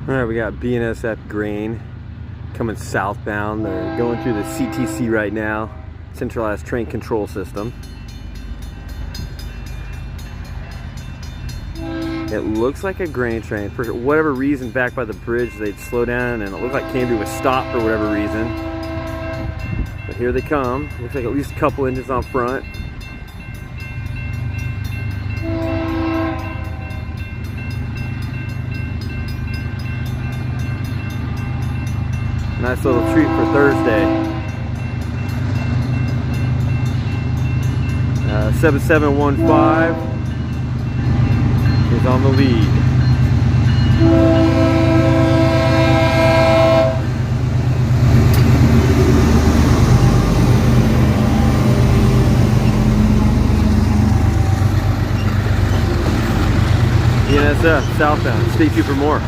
All right, we got BNSF grain coming southbound. They're going through the CTC right now, Centralized Train Control System. It looks like a grain train. For whatever reason, back by the bridge, they'd slow down, and it looked like Camby was stopped for whatever reason. But here they come. Looks like at least a couple engines on front. Nice little treat for Thursday. 7715 is on the lead. BNSF southbound. Stay tuned for more.